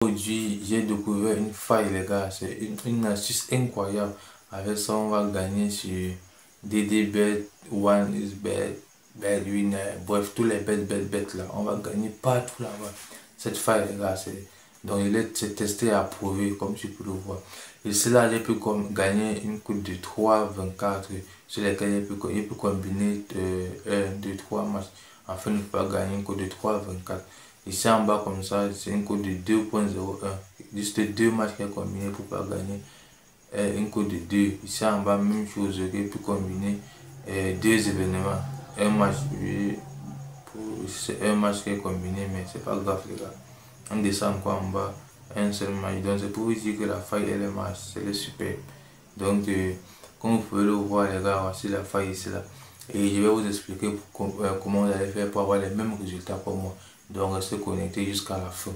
Aujourd'hui, j'ai découvert une faille, les gars. C'est une astuce incroyable. Avec ça, on va gagner sur DDBet, One is Bet, Bet Winner, bref, tous les bêtes là. On va gagner partout là-bas. Cette faille, les gars, donc il est testé et approuvé, comme tu peux le voir. Et c'est là, j'ai pu gagner une cote de 3,24 sur lesquelles j'ai pu combiner 1, 2, 3 matchs afin de pouvoir gagner une cote de 3,24. Ici en bas comme ça, c'est une cote de 2,01. Juste deux matchs qui est combiné pour pouvoir gagner une cote de 2. Ici en bas, même chose, j'ai pu combiner deux événements. Un match, c'est un match qui est combiné, mais c'est pas grave les gars. On descend encore en bas, un seul match. Donc c'est pour vous dire que la faille elle est match, c'est super. Donc comme vous pouvez le voir les gars, voici la faille ici là. Et je vais vous expliquer comment vous allez faire pour avoir les mêmes résultats que moi. Donc restez connectés jusqu'à la fin.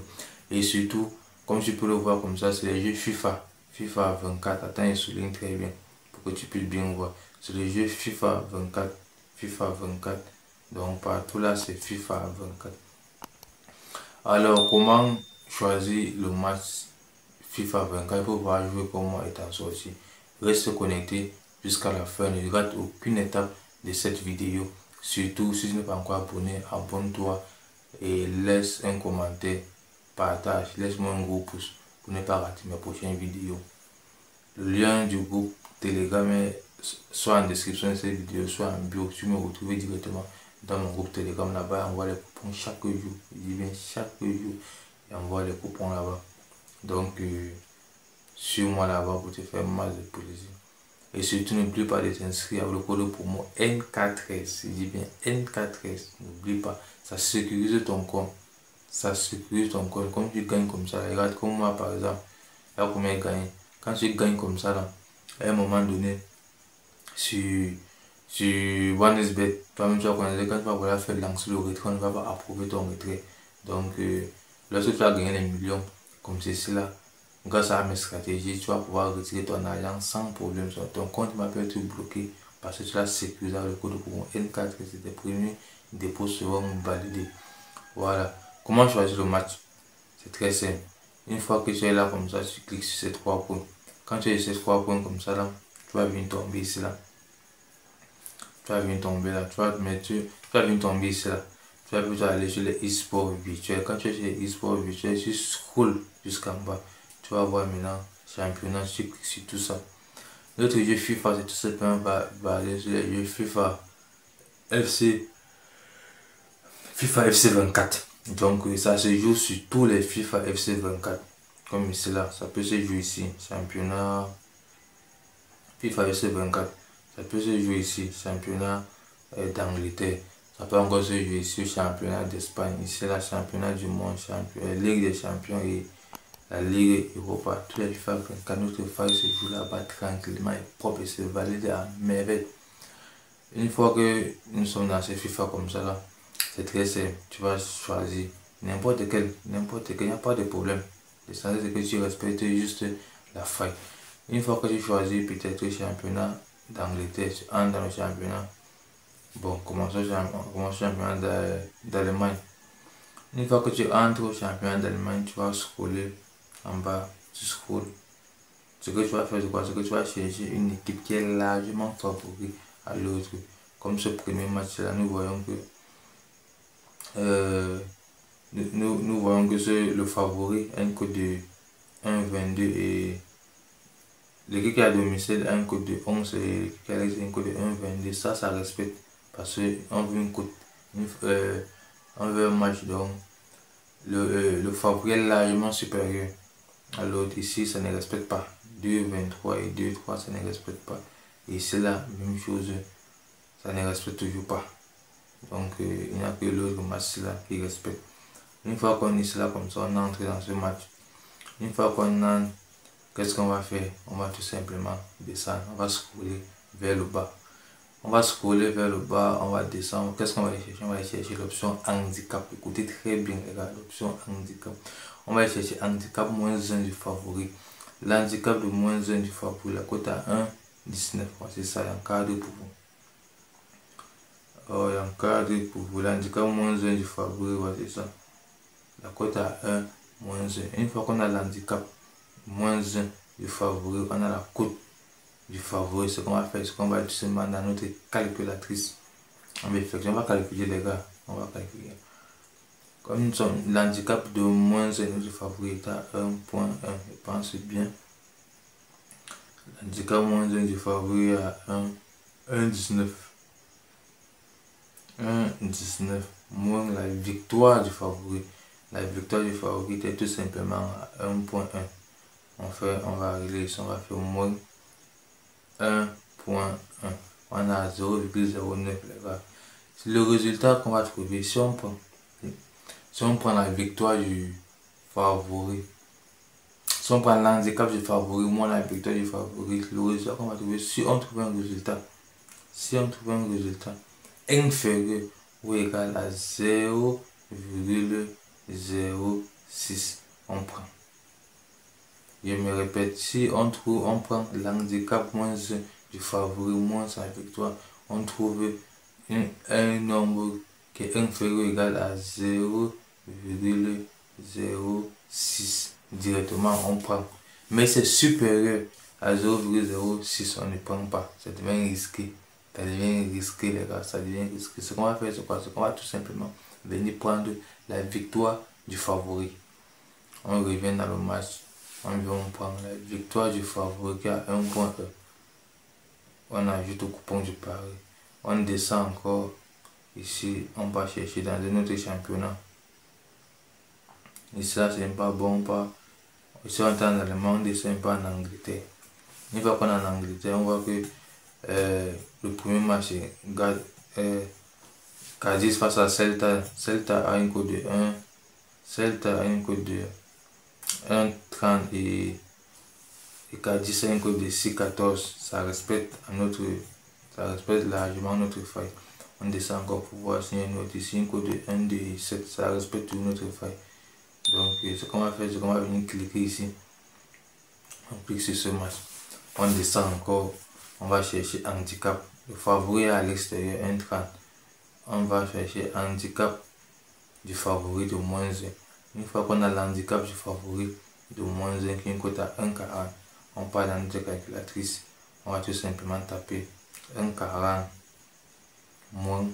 Et surtout, comme tu peux le voir comme ça, c'est les jeux FIFA. FIFA 24. Attends, il souligne très bien pour que tu puisses bien voir. C'est le jeu FIFA 24. FIFA 24. Donc partout là, c'est FIFA 24. Alors, comment choisir le match FIFA 24 pour pouvoir jouer comme moi étant sorti? Reste connecté jusqu'à la fin. Ne rate aucune étape de cette vidéo. Surtout, si tu n'es pas encore abonné, abonne-toi et laisse un commentaire, partage, laisse-moi un gros pouce pour ne pas rater mes prochaines vidéos. Le lien du groupe Telegram est soit en description de cette vidéo, soit en bio. Tu me retrouves directement dans mon groupe Telegram. Là-bas, on voit les coupons chaque jour. Je dis bien chaque jour, et on voit les coupons là-bas. Donc, suis-moi là-bas pour te faire mal de plaisir. Et surtout, n'oublie pas de t'inscrire avec le code promo N4S. Je dis bien N4S. N'oublie pas, ça sécurise ton compte. Ça sécurise ton compte. Quand tu gagnes comme ça, regarde comme moi par exemple, là combien gagner. Quand tu gagnes comme ça, là, à un moment donné, sur OneSBet, toi-même tu vas connaître, quand tu vas vouloir faire lancer le retrait, on ne va pas approuver ton retrait. Donc, lorsque tu vas gagner les millions, comme ceci là, grâce à mes stratégies, tu vas pouvoir retirer ton argent sans problème. Ton compte va pas être bloqué parce que tu l'as sécurisé avec le code pour N4 et tes premiers dépôts seront validés. Voilà. Comment choisir le match? C'est très simple. Une fois que tu es là comme ça, tu cliques sur ces trois points. Quand tu as ces trois points comme ça là, tu vas venir tomber ici là. Tu vas venir tomber là. Tu vas venir tomber ici là. Tu vas plutôt aller sur les e-sports virtuels. Quand tu es sur les e-sports virtuels, tu scrolls jusqu'en bas. Tu vas voir maintenant championnat, tu cliques sur tout ça. Notre jeu FIFA, c'est tout simplement basé sur les jeux FIFA FC 24. Donc ça se joue sur tous les FIFA FC 24. Comme ici là, ça peut se jouer ici. Championnat FIFA FC 24. Ça peut se jouer ici. Championnat d'Angleterre. Ça peut encore se jouer ici. Championnat d'Espagne. Ici là, championnat du monde. Ligue des champions et la Ligue Europa. Tous les FIFA 24. Notre faille se joue là-bas tranquillement et propre et c'est validé à merveille. Une fois que nous sommes dans ces FIFA comme ça là, c'est très simple. Tu vas choisir n'importe quel, il n'y a pas de problème. L'essentiel c'est que tu respectes juste la faille. Une fois que tu choisis peut-être le championnat d'Angleterre, tu entres dans le championnat. Bon, commençons le championnat d'Allemagne. Une fois que tu entres au championnat d'Allemagne, tu vas scroller en bas, tu scrolles. Ce que tu vas faire, c'est quoi? C'est que tu vas chercher une équipe qui est largement favorite à l'autre. Comme ce premier match là, nous voyons que nous voyons que le favori a une cote de 1,22 et l'équipe qui a domicile a une cote de 11 et l'équipe qui a une cote de 1,22. Ça respecte parce qu'on veut une cote, on veut un match donc le favori est largement supérieur à l'autre. Ici ça ne respecte pas 2,23 et 2,3, ça ne respecte pas. Et c'est la même chose, ça ne respecte toujours pas. Donc il n'y a que l'autre match là qui respecte. Une fois qu'on est là comme ça, on entre dans ce match. Une fois qu'on entre, qu'est-ce qu'on va faire? On va tout simplement descendre, on va scroller vers le bas. On va scroller vers le bas, on va descendre. Qu'est-ce qu'on va aller chercher? On va aller chercher l'option handicap. Écoutez très bien les gars, l'option handicap. On va aller chercher handicap moins 1 du favori. L'handicap de moins 1 du favori, la cote à 1,19. C'est ça, il y a un cadre pour vous. Oh, il y a un cadre pour vous. L'handicap moins 1 du favori, c'est ça. La cote à moins 1. Une fois qu'on a l'handicap, moins 1 du favori, on a la cote du favori. Ce qu'on va faire, c'est qu'on va tout simplement dans notre calculatrice. On va calculer les gars, on va calculer. Comme l'handicap de moins 1 du favori est à 1.1, je pense bien. L'handicap moins 1 du favori est à 1,19. 1,19 moins la victoire du favori. La victoire du favori était tout simplement à 1.1. On va régler ici, on va faire moins 1.1. On a 0,09 les gars. C'est le résultat qu'on va trouver si on prend la victoire du favori. Si on prend l'handicap du favori moins la victoire du favori, le résultat qu'on va trouver, si on trouve un résultat inférieur ou égal à 0,06, on prend. Je me répète, si on prend l'handicap moins 1 du favori moins sa victoire, on trouve un nombre qui est inférieur ou égal à 0,06. Directement, on prend. Mais c'est supérieur à 0,06, on ne prend pas. Ça devient risqué. Ça devient risqué, les gars. Ça devient risqué. Ce qu'on va faire, c'est quoi? C'est qu'on va tout simplement venir prendre la victoire du favori. On revient dans le match. On prend la victoire du favori qui a 1.1. On ajoute au coupon du pari. On descend encore. Ici, on va chercher dans un autre championnat. Ici, là, c'est pas bon. Ici, on est en Allemagne, on descend pas en Angleterre. Une fois qu'on est en Angleterre, on voit que le premier match est Cadiz face à Celta. Celta a une cote de 1. Celta a une cote de 1,30 et Cadiz a une cote de 6,14. Ça respecte largement notre faille. On descend encore pour voir si il y a une autre ici, une cote de 1,7. Ça respecte notre faille. Donc ce qu'on va faire, c'est qu'on va venir cliquer ici. On clique sur ce match. On descend encore. On va chercher handicap. Le favori est à l'extérieur, 1,30. On va chercher handicap du favori de moins 1. Une fois qu'on a l'handicap du favori de moins 1 qui est une cote à 1,40, on part dans notre calculatrice. On va tout simplement taper 1,40 moins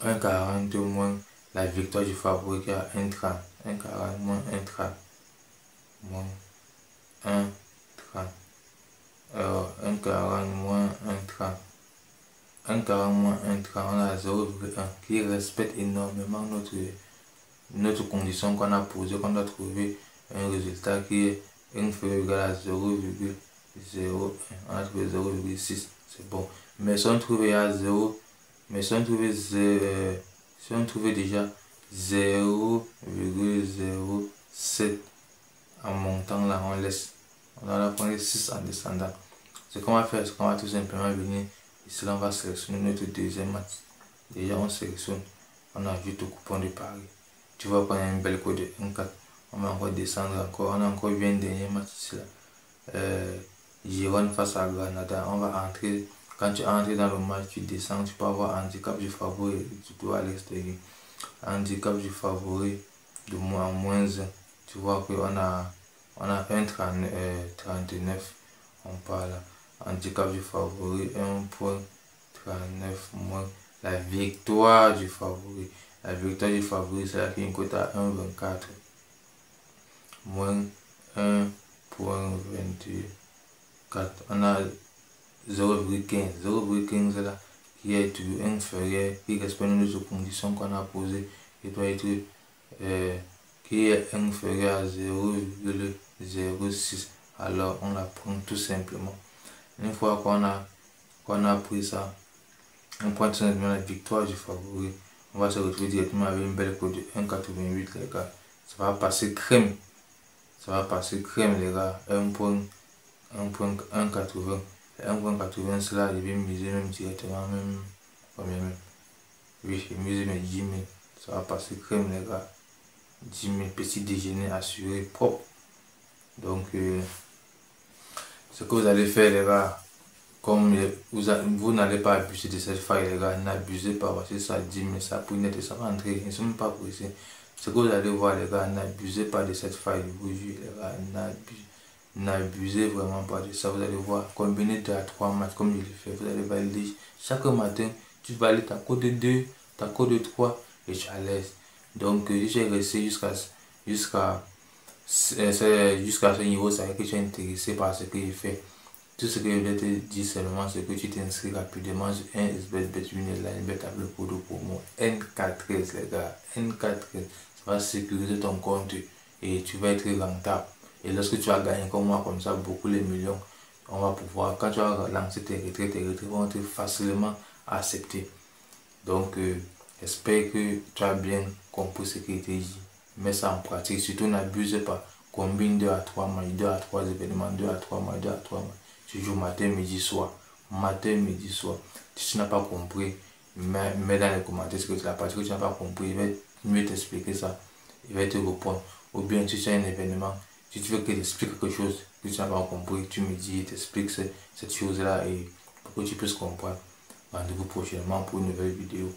1,40 moins la victoire du favori qui est à 1,30. 1,40 moins 1,30 moins 1,30. Alors 1,40 moins 1,30. 1,40 moins 1,30, on a 0,1 qui respecte énormément notre condition qu'on a posée, qu'on doit trouver un résultat qui est inférieur ou égal à 0,01. On a trouvé 0,6, c'est bon. Mais si on trouvait à 0, si on trouvait déjà 0,07 en montant là, on laisse. On va prendre 6 en descendant. Ce qu'on va faire, c'est qu'on va tout simplement venir ici, là, on va sélectionner notre deuxième match. Déjà, on sélectionne, on ajoute au coupon de pari. Tu vois qu'on a une belle cote de 1,4. On va encore descendre encore. On a encore bien dernier match ici là. Girone face à Granada. On va entrer. Quand tu entres dans le match, tu descends, tu peux avoir handicap du favori, tu dois à l'extérieur. Handicap du favori de moins 1. Tu vois qu'on a 1,39. On parle. Handicap du favori 1,39 moins la victoire du favori. La victoire du favori, c'est là qui est une cote à 1,24 moins 1,24. On a 0,15. 0,15 là qui est toujours inférieur, qui respecte nos conditions qu'on a posées, qui doit être qui est inférieur à 0,06. Alors on la prend tout simplement. Une fois qu'on a pris ça, on prend tout simplement la victoire du favori. On va se retrouver directement avec une belle cote de 1,88 les gars. Ça va passer crème. Ça va passer crème les gars. 1,80. 1,80 cela, je vais miser même directement même. Combien même? Oui, je vais miser mes 10 000. Ça va passer crème les gars. 10 000 petits déjeuner assuré propre. Donc ce que vous allez faire les gars, comme vous n'allez pas abuser de cette faille les gars, n'abusez pas parce que ça 10 000, ça pour net, ça va entrer, ils ne sont même pas pressés. Ce que vous allez voir les gars, n'abusez pas de cette faille de vos yeux les gars, n'abusez vraiment pas de ça. Vous allez voir, combiner 2 à 3 matchs comme je le fais, vous allez valider chaque matin, tu valides ta cote de 2, ta cote de 3 et tu es à l'aise. Donc j'ai resté jusqu'à ce niveau, ça veut dire que tu es intéressé par ce que je fais. Tout ce que je vais te dire seulement, c'est que tu t'inscris rapidement sur un SBET Line Bet avec le code promo N413 les gars, N413. Ça va sécuriser ton compte et tu vas être rentable. Et lorsque tu vas gagner comme moi, comme ça, beaucoup les millions, on va pouvoir, quand tu vas lancer tes retraits vont être facilement acceptés. Donc, j'espère que tu as bien compris ce qui était dit. Mets ça en pratique, surtout n'abuse pas. Combine 2 à 3 matchs, 2 à 3 événements, 2 à 3 matchs, 2 à 3 matchs. Tu joues matin, midi, soir. Matin, midi, soir. Si tu n'as pas compris, mets dans les commentaires ce que tu n'as pas, ce que tu n'as pas compris. Il va mieux t'expliquer ça. Il va te répondre. Ou bien si tu as un événement, si tu veux que t'explique quelque chose que tu n'as pas compris, tu me dis, t'expliques cette chose-là et pour que tu puisses comprendre. Rendez-vous prochainement pour une nouvelle vidéo.